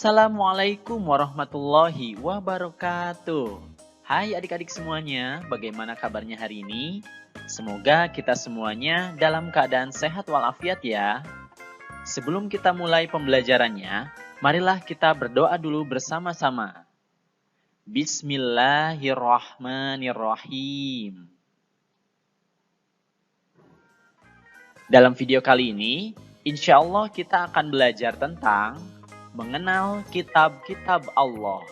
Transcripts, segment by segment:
Assalamualaikum warahmatullahi wabarakatuh. Hai adik-adik semuanya, bagaimana kabarnya hari ini? Semoga kita semuanya dalam keadaan sehat walafiat ya. Sebelum kita mulai pembelajarannya, marilah kita berdoa dulu bersama-sama. Bismillahirrahmanirrahim. Dalam video kali ini, insya Allah kita akan belajar tentang mengenal kitab-kitab Allah.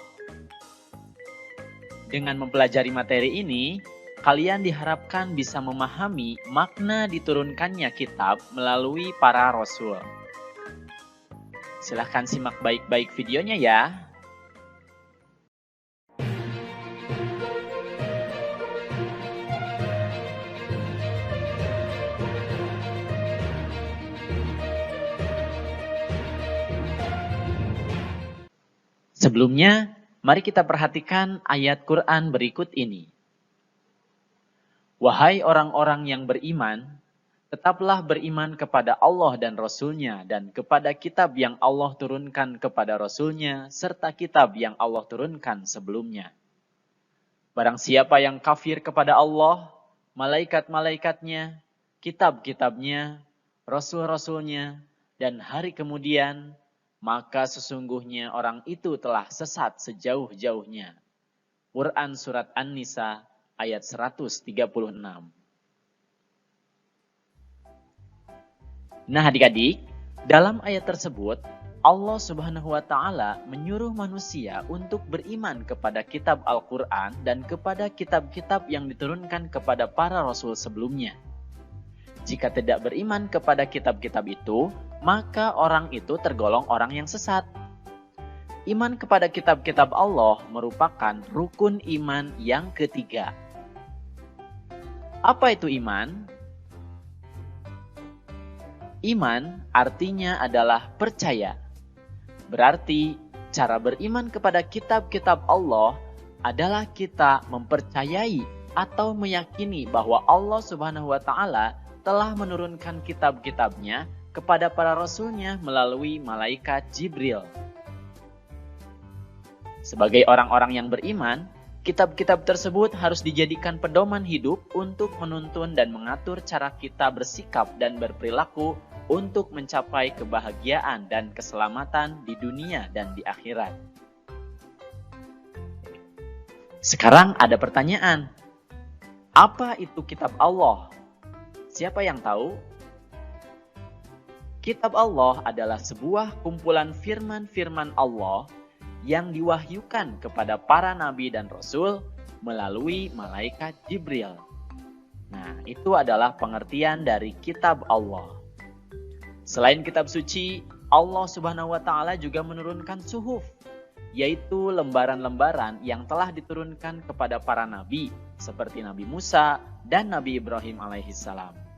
Dengan mempelajari materi ini, kalian diharapkan bisa memahami makna diturunkannya kitab melalui para rasul. Silahkan simak baik-baik videonya ya. Sebelumnya, mari kita perhatikan ayat Quran berikut ini. Wahai orang-orang yang beriman, tetaplah beriman kepada Allah dan Rasul-Nya dan kepada kitab yang Allah turunkan kepada Rasul-Nya serta kitab yang Allah turunkan sebelumnya. Barang siapa yang kafir kepada Allah, malaikat-malaikatnya, kitab-kitabnya, Rasul-Rasulnya, dan hari kemudian, maka sesungguhnya orang itu telah sesat sejauh-jauhnya. Quran Surat An-Nisa ayat 136. Nah adik-adik, dalam ayat tersebut, Allah Subhanahu wa Ta'ala menyuruh manusia untuk beriman kepada kitab Al-Quran dan kepada kitab-kitab yang diturunkan kepada para rasul sebelumnya. Jika tidak beriman kepada kitab-kitab itu, maka orang itu tergolong orang yang sesat. Iman kepada kitab-kitab Allah merupakan rukun iman yang ketiga. Apa itu iman? Iman artinya adalah percaya. Berarti cara beriman kepada kitab-kitab Allah adalah kita mempercayai atau meyakini bahwa Allah Subhanahu wa Ta'ala telah menurunkan kitab-kitabnya kepada para rasulnya melalui malaikat Jibril. Sebagai orang-orang yang beriman, kitab-kitab tersebut harus dijadikan pedoman hidup untuk menuntun dan mengatur cara kita bersikap dan berperilaku untuk mencapai kebahagiaan dan keselamatan di dunia dan di akhirat. Sekarang ada pertanyaan. Apa itu kitab Allah? Siapa yang tahu? Kitab Allah adalah sebuah kumpulan firman-firman Allah yang diwahyukan kepada para nabi dan rasul melalui malaikat Jibril. Nah, itu adalah pengertian dari kitab Allah. Selain kitab suci, Allah Subhanahu wa Ta'ala juga menurunkan suhuf, yaitu lembaran-lembaran yang telah diturunkan kepada para nabi, seperti Nabi Musa dan Nabi Ibrahim alaihissalam.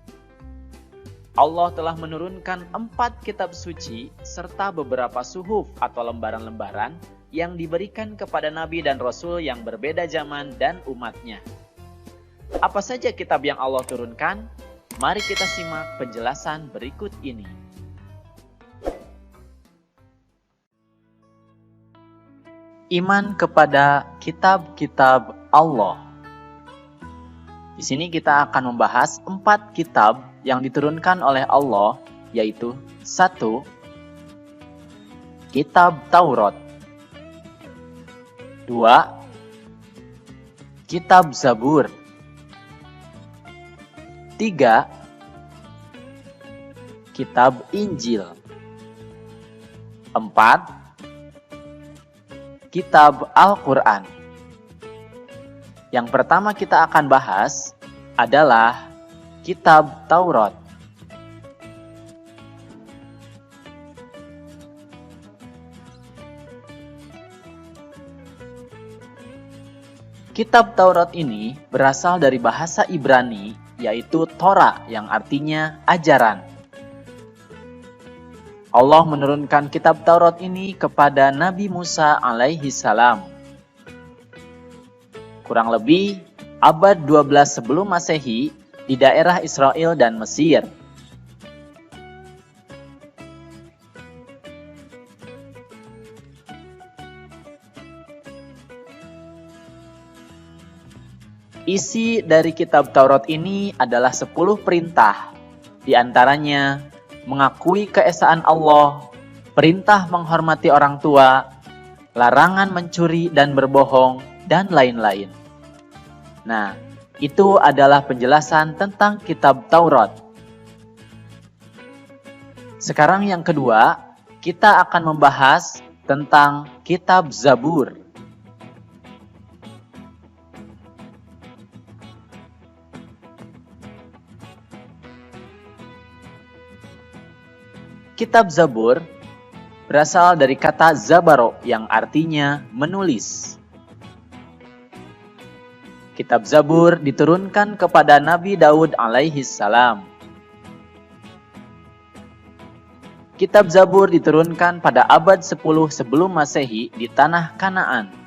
Allah telah menurunkan 4 kitab suci serta beberapa suhuf atau lembaran-lembaran yang diberikan kepada nabi dan rasul yang berbeda zaman dan umatnya. Apa saja kitab yang Allah turunkan? Mari kita simak penjelasan berikut ini. Iman kepada kitab-kitab Allah. Di sini kita akan membahas 4 kitab yang diturunkan oleh Allah, yaitu 1. Kitab Taurat. 2. Kitab Zabur. 3. Kitab Injil. 4. Kitab Al-Quran. Yang pertama kita akan bahas adalah Kitab Taurat. Kitab Taurat ini berasal dari bahasa Ibrani, yaitu Torah yang artinya ajaran. Allah menurunkan kitab Taurat ini kepada Nabi Musa alaihissalam. Kurang lebih abad 12 sebelum Masehi di daerah Israel dan Mesir. Isi dari kitab Taurat ini adalah 10 perintah. Di antaranya mengakui keesaan Allah, perintah menghormati orang tua, larangan mencuri dan berbohong, dan lain-lain. Nah, itu adalah penjelasan tentang kitab Taurat. Sekarang yang kedua, kita akan membahas tentang kitab Zabur. Kitab Zabur berasal dari kata zabaro yang artinya menulis. Kitab Zabur diturunkan kepada Nabi Daud alaihi salam. Kitab Zabur diturunkan pada abad 10 sebelum Masehi di tanah Kanaan.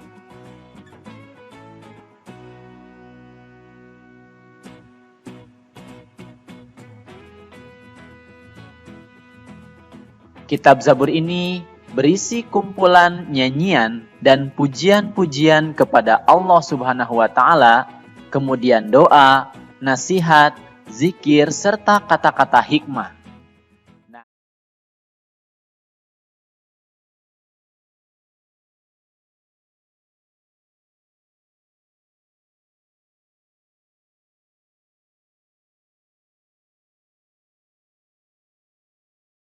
Kitab Zabur ini berisi kumpulan nyanyian dan pujian-pujian kepada Allah Subhanahu wa Ta'ala, kemudian doa, nasihat, zikir, serta kata-kata hikmah.